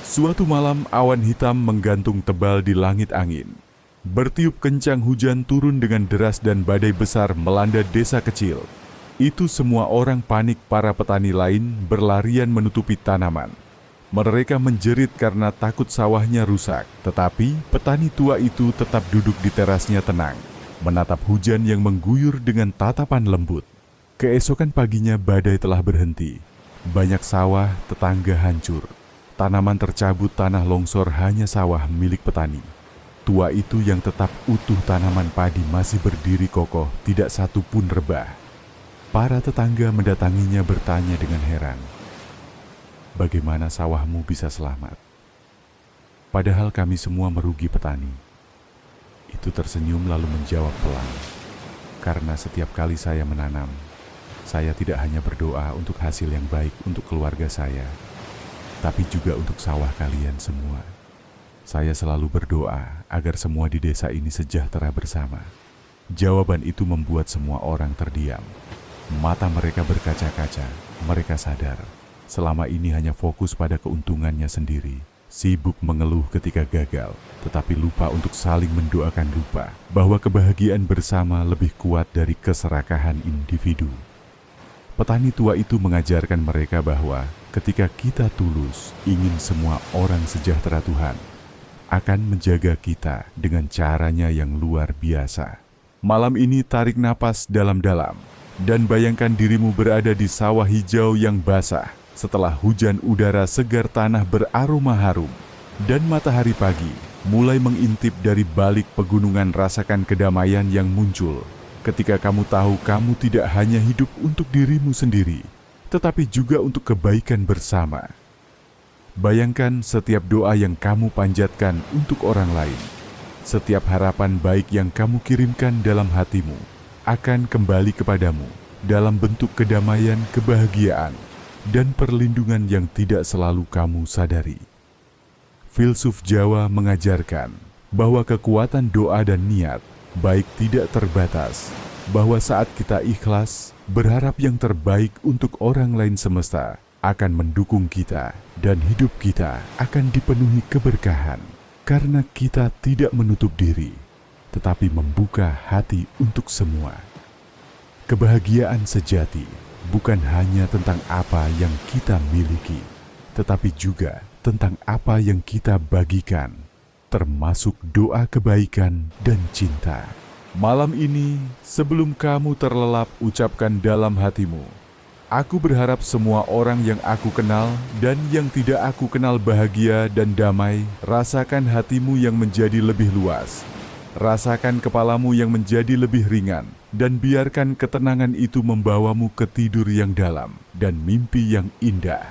Suatu malam awan hitam menggantung tebal di langit angin. Bertiup kencang hujan turun dengan deras dan badai besar melanda desa kecil. Itu semua orang panik, para petani lain berlarian menutupi tanaman. Mereka menjerit karena takut sawahnya rusak, tetapi petani tua itu tetap duduk di terasnya tenang, menatap hujan yang mengguyur dengan tatapan lembut. Keesokan paginya badai telah berhenti. Banyak sawah tetangga hancur. Tanaman tercabut, tanah longsor, hanya sawah milik petani tua itu yang tetap utuh. Tanaman padi masih berdiri kokoh, tidak satu pun rebah. Para tetangga mendatanginya bertanya dengan heran, "Bagaimana sawahmu bisa selamat? Padahal kami semua merugi." Petani itu tersenyum lalu menjawab pelan, "Karena setiap kali saya menanam, Saya tidak hanya berdoa untuk hasil yang baik untuk keluarga saya, tapi juga untuk sawah kalian semua. Saya selalu berdoa agar semua di desa ini sejahtera bersama. Jawaban itu membuat semua orang terdiam. Mata mereka berkaca-kaca. Mereka sadar selama ini hanya fokus pada keuntungannya sendiri. Sibuk mengeluh ketika gagal, tetapi lupa untuk saling mendoakan, lupa bahwa kebahagiaan bersama lebih kuat dari keserakahan individu. Petani tua itu mengajarkan mereka bahwa ketika kita tulus ingin semua orang sejahtera, Tuhan akan menjaga kita dengan caranya yang luar biasa. Malam ini tarik napas dalam-dalam dan bayangkan dirimu berada di sawah hijau yang basah setelah hujan udara segar, tanah beraroma harum, dan matahari pagi mulai mengintip dari balik pegunungan. Rasakan kedamaian yang muncul ketika kamu tahu kamu tidak hanya hidup untuk dirimu sendiri, tetapi juga untuk kebaikan bersama. Bayangkan setiap doa yang kamu panjatkan untuk orang lain, setiap harapan baik yang kamu kirimkan dalam hatimu akan kembali kepadamu dalam bentuk kedamaian, kebahagiaan, dan perlindungan yang tidak selalu kamu sadari. Filsuf Jawa mengajarkan bahwa kekuatan doa dan niat baik tidak terbatas, bahwa saat kita ikhlas, berharap yang terbaik untuk orang lain, semesta akan mendukung kita dan hidup kita akan dipenuhi keberkahan karena kita tidak menutup diri, tetapi membuka hati untuk semua. Kebahagiaan sejati bukan hanya tentang apa yang kita miliki, tetapi juga tentang apa yang kita bagikan, termasuk doa kebaikan dan cinta. Malam ini, sebelum kamu terlelap, ucapkan dalam hatimu, aku berharap semua orang yang aku kenal dan yang tidak aku kenal bahagia dan damai. Rasakan hatimu yang menjadi lebih luas. Rasakan kepalamu yang menjadi lebih ringan. Dan biarkan ketenangan itu membawamu ke tidur yang dalam dan mimpi yang indah.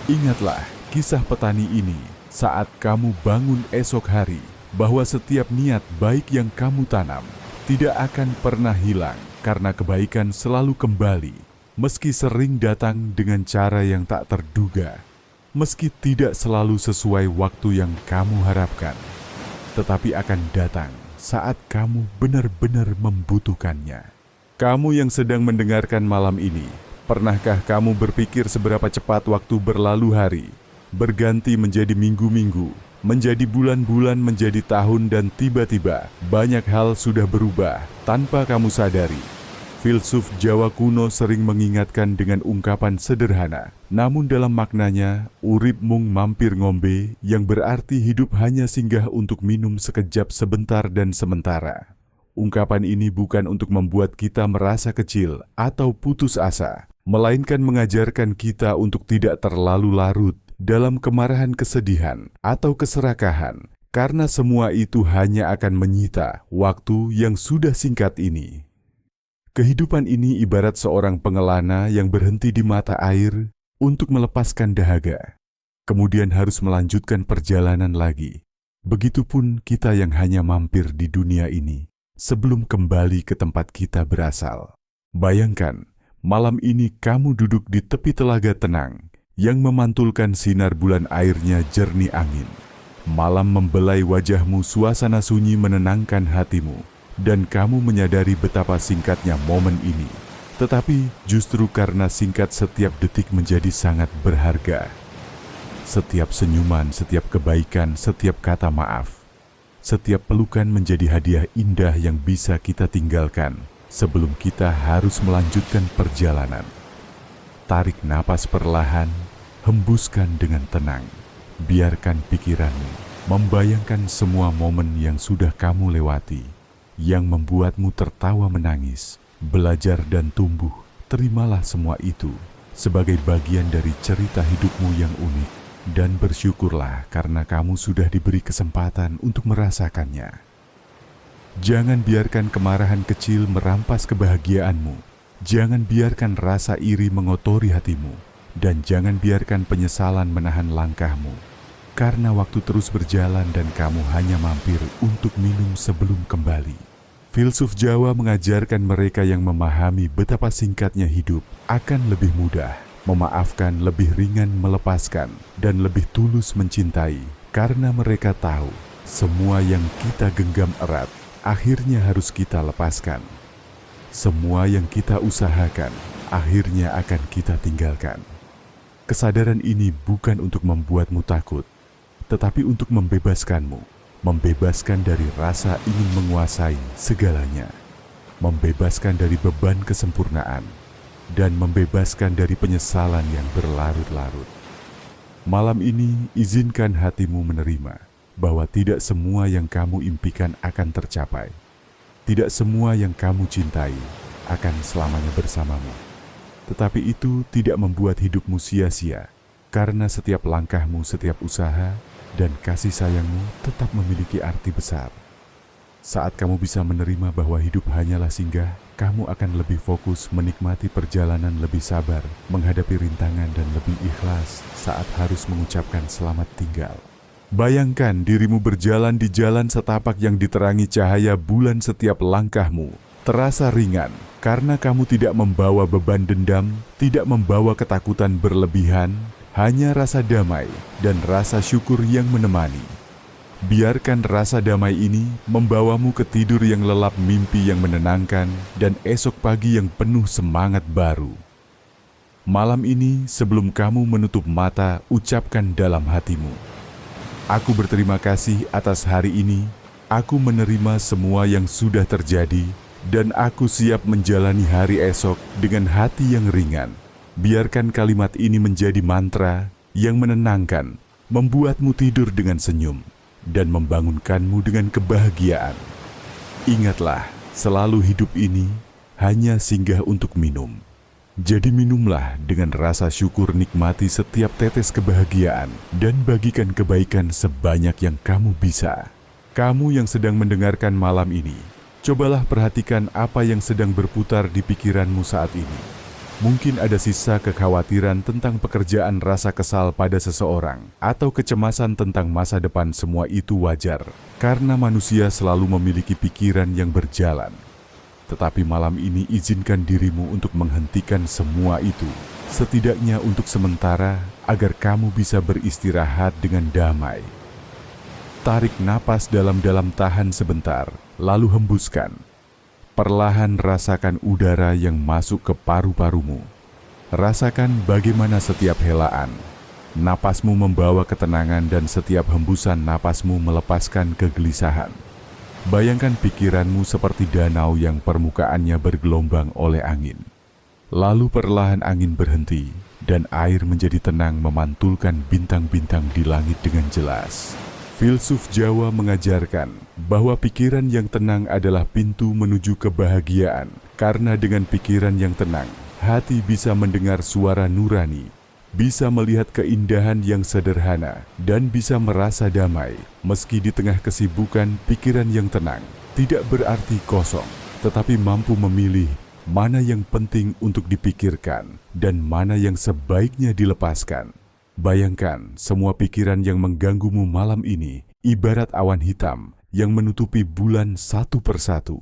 Ingatlah kisah petani ini saat kamu bangun esok hari, bahwa setiap niat baik yang kamu tanam tidak akan pernah hilang, karena kebaikan selalu kembali. Meski sering datang dengan cara yang tak terduga, meski tidak selalu sesuai waktu yang kamu harapkan, tetapi akan datang saat kamu benar-benar membutuhkannya. Kamu yang sedang mendengarkan malam ini, pernahkah kamu berpikir seberapa cepat waktu berlalu? Hari berganti menjadi minggu-minggu, menjadi bulan-bulan, menjadi tahun, dan tiba-tiba banyak hal sudah berubah tanpa kamu sadari. Filsuf Jawa kuno sering mengingatkan dengan ungkapan sederhana, namun dalam maknanya, urip mung mampir ngombe, yang berarti hidup hanya singgah untuk minum sekejap, sebentar dan sementara. Ungkapan ini bukan untuk membuat kita merasa kecil atau putus asa, melainkan mengajarkan kita untuk tidak terlalu larut dalam kemarahan, kesedihan, atau keserakahan, karena semua itu hanya akan menyita waktu yang sudah singkat ini. Kehidupan ini ibarat seorang pengelana yang berhenti di mata air untuk melepaskan dahaga, kemudian harus melanjutkan perjalanan lagi. Begitupun kita yang hanya mampir di dunia ini sebelum kembali ke tempat kita berasal. Bayangkan, malam ini kamu duduk di tepi telaga tenang yang memantulkan sinar bulan, airnya jernih angin. Malam membelai wajahmu, suasana sunyi menenangkan hatimu. Dan kamu menyadari betapa singkatnya momen ini. Tetapi justru karena singkat, setiap detik menjadi sangat berharga. Setiap senyuman, setiap kebaikan, setiap kata maaf, setiap pelukan menjadi hadiah indah yang bisa kita tinggalkan sebelum kita harus melanjutkan perjalanan. Tarik napas perlahan, hembuskan dengan tenang. Biarkan pikiranmu membayangkan semua momen yang sudah kamu lewati, yang membuatmu tertawa menangis, belajar dan tumbuh. Terimalah semua itu sebagai bagian dari cerita hidupmu yang unik, dan bersyukurlah karena kamu sudah diberi kesempatan untuk merasakannya. Jangan biarkan kemarahan kecil merampas kebahagiaanmu. Jangan biarkan rasa iri mengotori hatimu, dan jangan biarkan penyesalan menahan langkahmu, karena waktu terus berjalan dan kamu hanya mampir untuk minum sebelum kembali. Filsuf Jawa mengajarkan mereka yang memahami betapa singkatnya hidup akan lebih mudah memaafkan, lebih ringan melepaskan, dan lebih tulus mencintai, karena mereka tahu semua yang kita genggam erat akhirnya harus kita lepaskan. Semua yang kita usahakan akhirnya akan kita tinggalkan. Kesadaran ini bukan untuk membuatmu takut, tetapi untuk membebaskanmu, membebaskan dari rasa ingin menguasai segalanya, membebaskan dari beban kesempurnaan, dan membebaskan dari penyesalan yang berlarut-larut. Malam ini, izinkan hatimu menerima bahwa tidak semua yang kamu impikan akan tercapai. Tidak semua yang kamu cintai akan selamanya bersamamu. Tetapi itu tidak membuat hidupmu sia-sia, karena setiap langkahmu, setiap usaha, dan kasih sayangmu tetap memiliki arti besar. Saat kamu bisa menerima bahwa hidup hanyalah singgah, kamu akan lebih fokus menikmati perjalanan, lebih sabar menghadapi rintangan, dan lebih ikhlas saat harus mengucapkan selamat tinggal. Bayangkan dirimu berjalan di jalan setapak yang diterangi cahaya bulan. Setiap langkahmu terasa ringan karena kamu tidak membawa beban dendam, tidak membawa ketakutan berlebihan, hanya rasa damai dan rasa syukur yang menemani. Biarkan rasa damai ini membawamu ke tidur yang lelap, mimpi yang menenangkan, dan esok pagi yang penuh semangat baru. Malam ini, sebelum kamu menutup mata, ucapkan dalam hatimu, "Aku berterima kasih atas hari ini, aku menerima semua yang sudah terjadi, dan aku siap menjalani hari esok dengan hati yang ringan." Biarkan kalimat ini menjadi mantra yang menenangkan, membuatmu tidur dengan senyum, dan membangunkanmu dengan kebahagiaan. Ingatlah, selalu hidup ini hanya singgah untuk minum. Jadi minumlah dengan rasa syukur, nikmati setiap tetes kebahagiaan, dan bagikan kebaikan sebanyak yang kamu bisa. Kamu yang sedang mendengarkan malam ini, cobalah perhatikan apa yang sedang berputar di pikiranmu saat ini. Mungkin ada sisa kekhawatiran tentang pekerjaan, rasa kesal pada seseorang, atau kecemasan tentang masa depan. Semua itu wajar, karena manusia selalu memiliki pikiran yang berjalan. Tetapi malam ini izinkan dirimu untuk menghentikan semua itu, setidaknya untuk sementara, agar kamu bisa beristirahat dengan damai. Tarik napas dalam-dalam, tahan sebentar, lalu hembuskan. Perlahan rasakan udara yang masuk ke paru-parumu. Rasakan bagaimana setiap helaan napasmu membawa ketenangan, dan setiap hembusan napasmu melepaskan kegelisahan. Bayangkan pikiranmu seperti danau yang permukaannya bergelombang oleh angin. Lalu perlahan angin berhenti, dan air menjadi tenang, memantulkan bintang-bintang di langit dengan jelas. Filsuf Jawa mengajarkan bahwa pikiran yang tenang adalah pintu menuju kebahagiaan, karena dengan pikiran yang tenang, hati bisa mendengar suara nurani, bisa melihat keindahan yang sederhana, dan bisa merasa damai. Meski di tengah kesibukan, pikiran yang tenang tidak berarti kosong, tetapi mampu memilih mana yang penting untuk dipikirkan dan mana yang sebaiknya dilepaskan. Bayangkan semua pikiran yang mengganggumu malam ini ibarat awan hitam yang menutupi bulan satu persatu.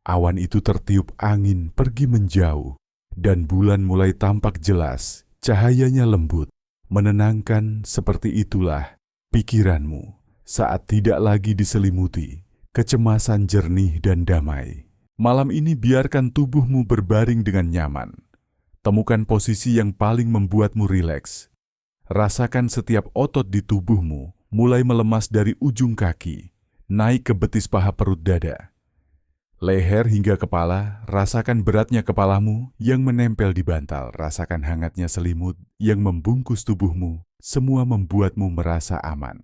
Awan itu tertiup angin pergi menjauh, dan bulan mulai tampak jelas, cahayanya lembut, menenangkan. Seperti itulah pikiranmu saat tidak lagi diselimuti kecemasan, jernih dan damai. Malam ini biarkan tubuhmu berbaring dengan nyaman. Temukan posisi yang paling membuatmu rileks. Rasakan setiap otot di tubuhmu mulai melemas dari ujung kaki, naik ke betis paha, perut, dada, leher hingga kepala. Rasakan beratnya kepalamu yang menempel di bantal. Rasakan hangatnya selimut yang membungkus tubuhmu. Semua membuatmu merasa aman.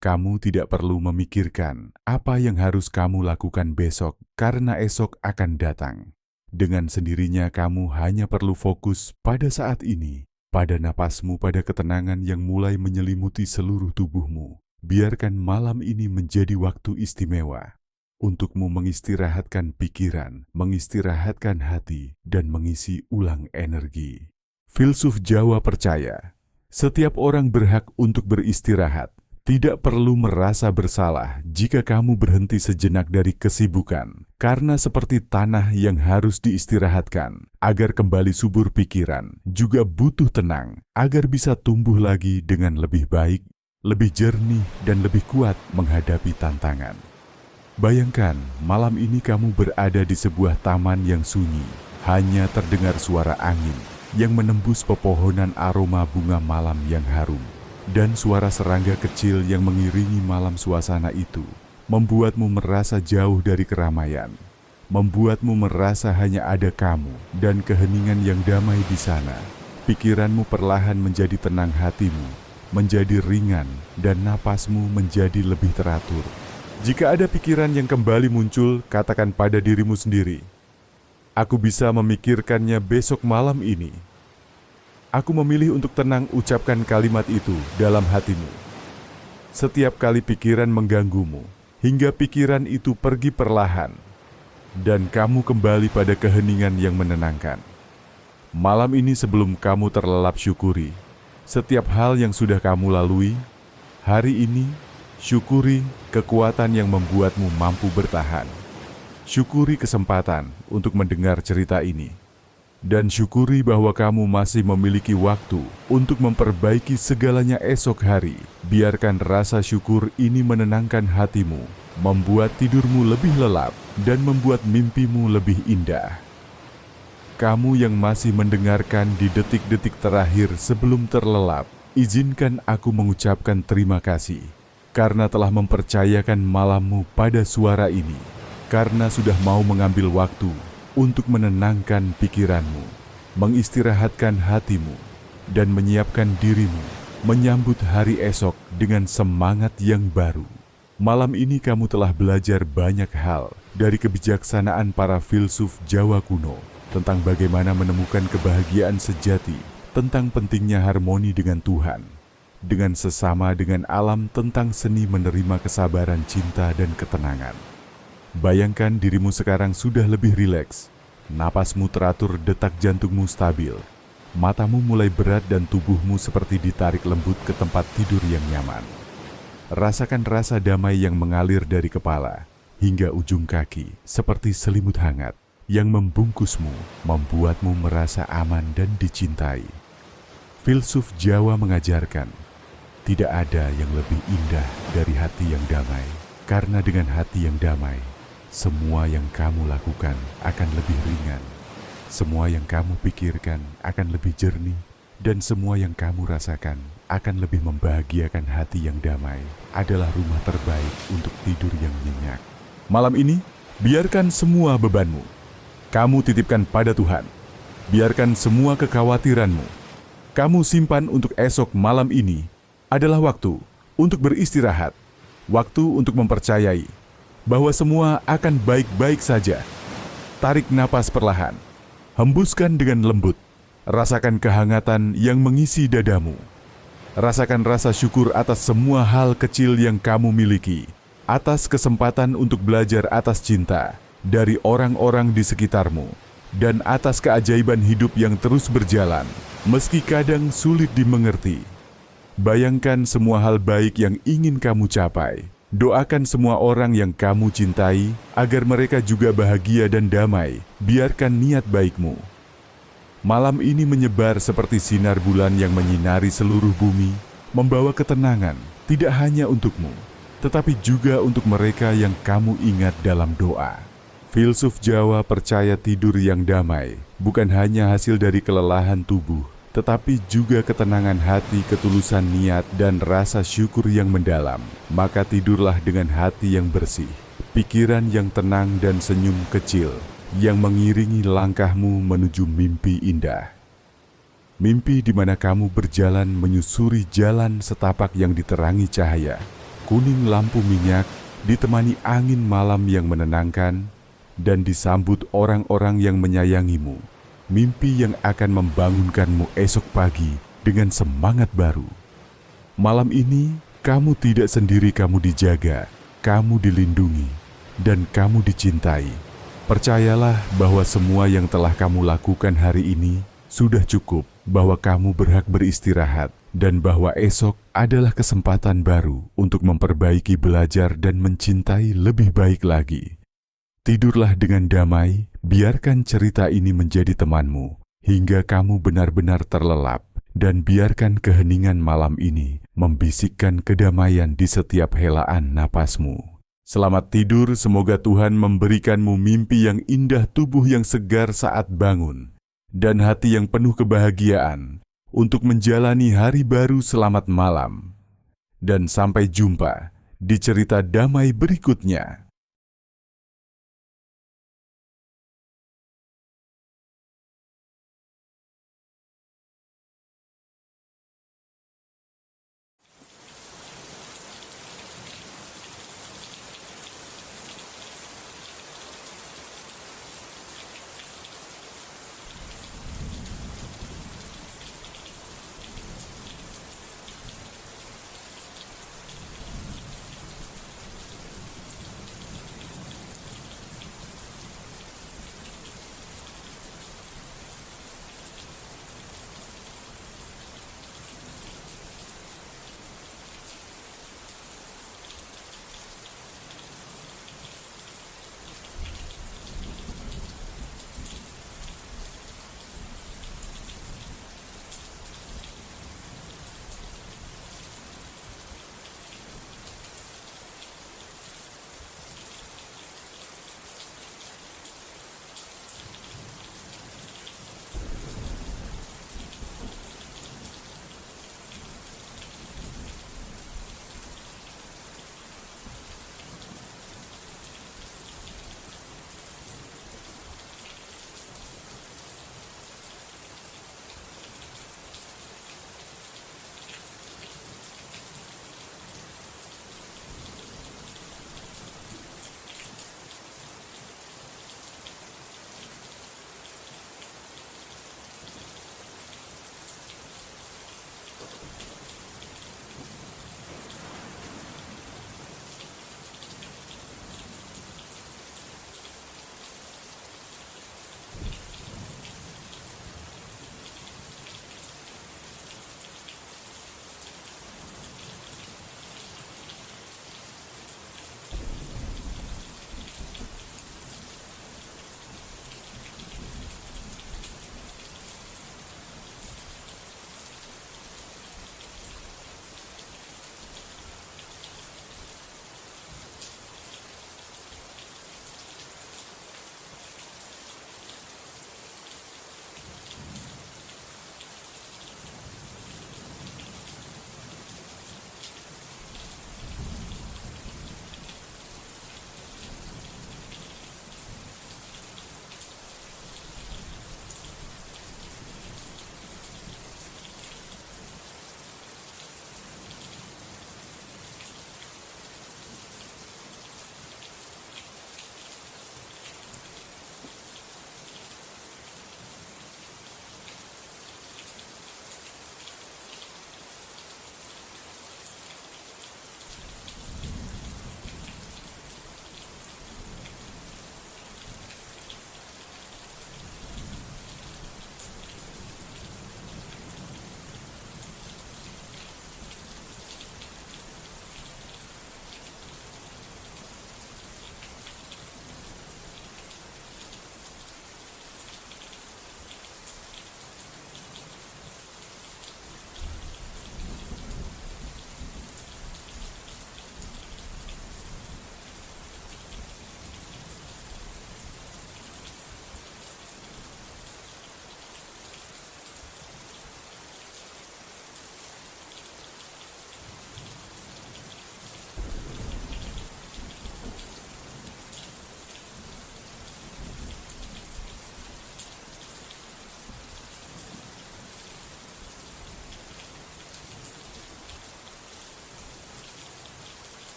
Kamu tidak perlu memikirkan apa yang harus kamu lakukan besok, karena esok akan datang. Dengan sendirinya kamu hanya perlu fokus pada saat ini, pada napasmu, pada ketenangan yang mulai menyelimuti seluruh tubuhmu. Biarkan malam ini menjadi waktu istimewa untukmu mengistirahatkan pikiran, mengistirahatkan hati, dan mengisi ulang energi. Filsuf Jawa percaya, setiap orang berhak untuk beristirahat, Tidak perlu merasa bersalah jika kamu berhenti sejenak dari kesibukan, karena seperti tanah yang harus diistirahatkan agar kembali subur pikiran, juga butuh tenang agar bisa tumbuh lagi dengan lebih baik, lebih jernih, dan lebih kuat menghadapi tantangan. Bayangkan, malam ini kamu berada di sebuah taman yang sunyi, hanya terdengar suara angin yang menembus pepohonan, aroma bunga malam yang harum, dan suara serangga kecil yang mengiringi malam. Suasana itu membuatmu merasa jauh dari keramaian, membuatmu merasa hanya ada kamu dan keheningan yang damai di sana. Pikiranmu perlahan menjadi tenang, hatimu menjadi ringan, dan napasmu menjadi lebih teratur. Jika ada pikiran yang kembali muncul, katakan pada dirimu sendiri, "Aku bisa memikirkannya besok malam ini." Aku memilih untuk tenang, ucapkan kalimat itu dalam hatimu. Setiap kali pikiran mengganggumu, hingga pikiran itu pergi perlahan, dan kamu kembali pada keheningan yang menenangkan. Malam ini sebelum kamu terlelap, syukuri setiap hal yang sudah kamu lalui. Hari ini, syukuri kekuatan yang membuatmu mampu bertahan. Syukuri kesempatan untuk mendengar cerita ini. Dan syukuri bahwa kamu masih memiliki waktu untuk memperbaiki segalanya esok hari. Biarkan rasa syukur ini menenangkan hatimu, membuat tidurmu lebih lelap, dan membuat mimpimu lebih indah. Kamu yang masih mendengarkan di detik-detik terakhir sebelum terlelap, izinkan aku mengucapkan terima kasih karena telah mempercayakan malammu pada suara ini, karena sudah mau mengambil waktu untuk menenangkan pikiranmu, mengistirahatkan hatimu, dan menyiapkan dirimu menyambut hari esok dengan semangat yang baru. Malam ini kamu telah belajar banyak hal dari kebijaksanaan para filsuf Jawa kuno tentang bagaimana menemukan kebahagiaan sejati, tentang pentingnya harmoni dengan Tuhan, dengan sesama, dengan alam, tentang seni menerima, kesabaran, cinta, dan ketenangan. Bayangkan dirimu sekarang sudah lebih rileks, napasmu teratur, detak jantungmu stabil, matamu mulai berat, dan tubuhmu seperti ditarik lembut ke tempat tidur yang nyaman. Rasakan rasa damai yang mengalir dari kepala hingga ujung kaki, seperti selimut hangat yang membungkusmu, membuatmu merasa aman dan dicintai. Filsuf Jawa mengajarkan, tidak ada yang lebih indah dari hati yang damai, karena dengan hati yang damai, semua yang kamu lakukan akan lebih ringan, semua yang kamu pikirkan akan lebih jernih, dan semua yang kamu rasakan akan lebih membahagiakan. Hati yang damai adalah rumah terbaik untuk tidur yang nyenyak. Malam ini, biarkan semua bebanmu kamu titipkan pada Tuhan. Biarkan semua kekhawatiranmu kamu simpan untuk esok. Malam ini adalah waktu untuk beristirahat, waktu untuk mempercayai bahwa semua akan baik-baik saja. Tarik napas perlahan, hembuskan dengan lembut, rasakan kehangatan yang mengisi dadamu. Rasakan rasa syukur atas semua hal kecil yang kamu miliki, atas kesempatan untuk belajar, atas cinta dari orang-orang di sekitarmu, dan atas keajaiban hidup yang terus berjalan, meski kadang sulit dimengerti. Bayangkan semua hal baik yang ingin kamu capai. Doakan semua orang yang kamu cintai agar mereka juga bahagia dan damai. Biarkan niat baikmu malam ini menyebar seperti sinar bulan yang menyinari seluruh bumi, membawa ketenangan tidak hanya untukmu, tetapi juga untuk mereka yang kamu ingat dalam doa. Filsuf Jawa percaya tidur yang damai bukan hanya hasil dari kelelahan tubuh, tetapi juga ketenangan hati, ketulusan niat, dan rasa syukur yang mendalam. Maka tidurlah dengan hati yang bersih, pikiran yang tenang, dan senyum kecil yang mengiringi langkahmu menuju mimpi indah. Mimpi di mana kamu berjalan menyusuri jalan setapak yang diterangi cahaya, kuning lampu minyak, ditemani angin malam yang menenangkan, dan disambut orang-orang yang menyayangimu. Mimpi yang akan membangunkanmu esok pagi dengan semangat baru. Malam ini, kamu tidak sendiri, kamu dijaga, kamu dilindungi, dan kamu dicintai. Percayalah bahwa semua yang telah kamu lakukan hari ini sudah cukup, bahwa kamu berhak beristirahat dan bahwa esok adalah kesempatan baru untuk memperbaiki, belajar, dan mencintai lebih baik lagi. Tidurlah dengan damai, biarkan cerita ini menjadi temanmu hingga kamu benar-benar terlelap, dan biarkan keheningan malam ini membisikkan kedamaian di setiap helaan napasmu. Selamat tidur, semoga Tuhan memberikanmu mimpi yang indah, tubuh yang segar saat bangun, dan hati yang penuh kebahagiaan untuk menjalani hari baru. Selamat malam, dan sampai jumpa di cerita damai berikutnya.